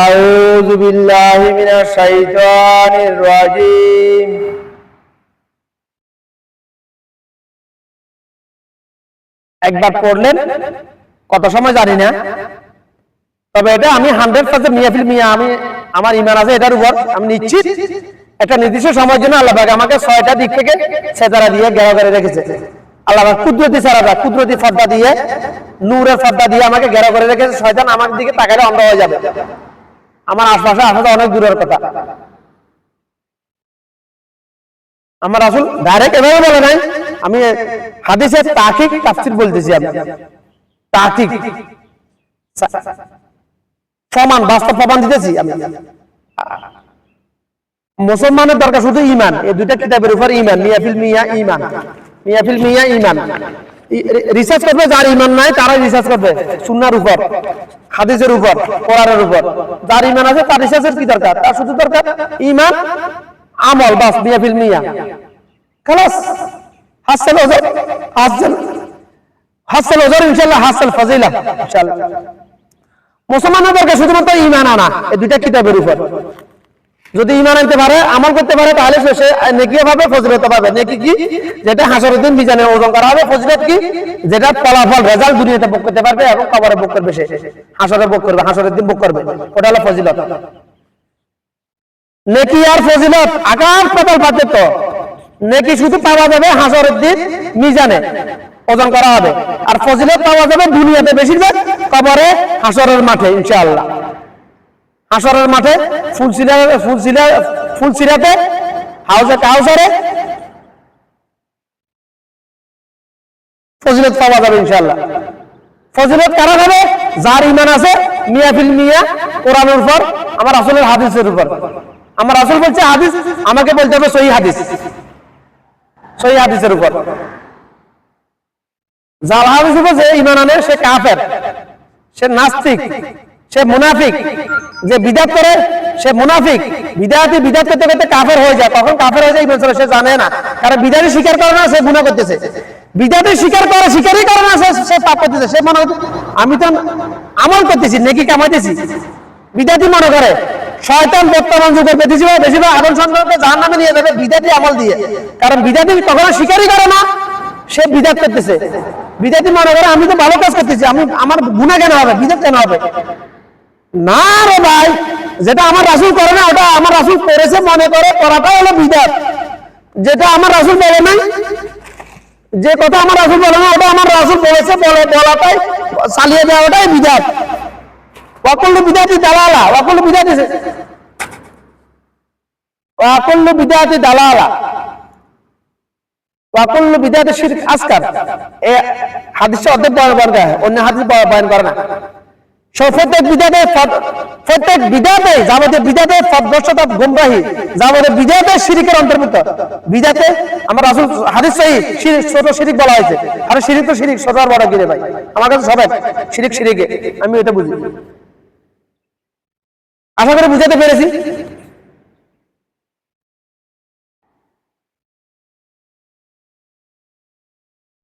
আউযু বিল্লাহি মিনাশ শাইতানির রাজিম। একবার পড়লেন, কত সময় জানি না, তবে এটা আমি 100% মিয়াফিল মিয়া আমি আমার ঈমান আছে এটার উপর, আমি নিশ্চিত একটা নির্দিষ্ট সময়ের জন্য আল্লাহ পাক আমাকে 6টা দিক থেকে সেতারা দিয়ে ঘেরা করে রেখেছে। আল্লাহ পাক কুদরতি সারাদা, কুদরতি পর্দা দিয়ে, নূরের পর্দা দিয়ে আমাকে ঘেরা করে রেখেছে। শয়তান আমার দিকে তাকালে অন্ধ হয়ে যাবে। আমার আশপাশে আসা অনেক দূরের কথা। আমার রাসূল ডাইরেক্ট এভাবে বলে নাই, আমি হাদিসের তাহকিক তাফসীর বলতেছি। আমি তাহকিক প্রমাণ, বাস্তব প্রমাণ দিতেছি। আমি মুসলমানের দরকার শুধু ঈমান, এই দুইটা কিতাবের উপর ঈমান, মিয়াফিল মিয়া ঈমান, মিয়াফিল মিয়া ঈমান। রিসার্চ করবে, যার ঈমান নাই তারাই রিসার্চ করবে সুন্নাহর উপর, হাদিসের উপর, কোরআনের উপর। যার ঈমান আছে তার রিসার্চের কি দরকার? তার শুধু দরকার ঈমান, আমল, বাস মিয়াফিল মিয়া, খালাস। হাসাল ওজর, হাসাল ওজর ইনশাআল্লাহ, হাসাল ফাজিলা ইনশাআল্লাহ। মুসলমানের দরকার শুধুমাত্র ঈমান আনা এই দুইটা কিতাবের উপর। যদি ঈমান আনতে পারে, আমল করতে পারে, তাহলে সে নেকি পাবে, ফজিলত পাবে। নেকি কি? যেটা হাসরের দিন মিজানে ওজন করা হবে। ফজিলত কি? যেটা ফলাফল, রেজাল্ট দুনিয়াতে ভোগ করতে পারবে এবং কবরে ভোগ করবে। সে হাসরে ভোগ করবে, হাসরের দিন ভোগ করবে। ওটা হলো ফজিলত। নেকি আর ফজিলত আকাশ পাতাল পার্থক্য। নেকি শুধু পাওয়া যাবে হাসরের দিন মিজানে ওজন করা হবে, আর ফজিলত পাওয়া যাবে দুনিয়াতে বেশিরভাগ কবরে, হাসরের মাঠে ইনশাআল্লাহ। হাসরের মাঠে, ফুলসিরাতে, হাউজে কাউসারে ফজিলত পাওয়া যাবে ইনশাআল্লাহ। ফজিলত কারণ হবে যার ঈমান আছে মিয়াফিল মিয়া, কোরআনের উপর, আমার রাসূলের হাদিসের উপর। আমার রাসূল বলছে হাদিস, আমাকে বলতে হবে সহিহ হাদিস, সহিহ হাদিসের উপর। যার হাদিসের উপর যে ঈমান আনে সে কাফের, সে নাস্তিক, সে মুনাফিক। যে বিদআত করে সে মুনাফিক। বিদআত করতে করতে কাফের হয়ে যায়। কখন কাফের হয়ে যায় সে জানে না, কারণ বিদআত স্বীকার করে না, সে গুনাহ করতেছে। বিদআত স্বীকারই করে না, সে পাপ করতেছে। সে মনে করে আমি তো আমল করতেছি, নেকি কামাইতেছি। বিদআতই মনে করে। শয়তান বর্তমান যুগের বেশিরভাগ আদম সন্তানকে জাহান্নামে নিয়ে যাবে বিদআতি আমল দিয়ে। কারণ বিদআতি কখনো স্বীকারই করে না, সে বিদআত করতেছে। বিদআতি মনে করে আমি তো ভালো কাজ করতেছি, আমার গুনাহ কেন হবে, বিদআত কেন হবে? না রে ভাই, যেটা আমার রাসূল করে না ওটা আমার রাসূল করেছে মনে করে করাটা হলো বিদআত। যেটা আমার রাসূল বলে নাই, যে কথা আমার রাসূল বলে না ওটা আমার রাসূল বলেছে বলাটাই চালিয়ে দেওয়াটাই বিদআত। ওয়াকুল্লু বিদআতি দালালা, ওয়াকুল্লু বিদআতি দালালা, ওয়াকুল্লু বিদআতি শিরক আসগার। এই হাদিসে অর্ধেক বয়ান করা হয়, অন্য হাদিস বয়ান করে না। প্রত্যেক বিদআতে যাবতীয় বিদআতে ফদবশতা, গুমরাহি, যাবতীয় বিদআতে শিরকের অন্তর্ভুক্ত। বিদআতে আমার রাসূল হাদিস সহিহ ছোট শিরক বলা হয়েছে। আর শিরক তো শিরক, ছোট আর বড় কি রে ভাই? আমার কাছে সবাই শিরকে, আমি এটা বুঝি। আশা করি বুঝাতে পেরেছি।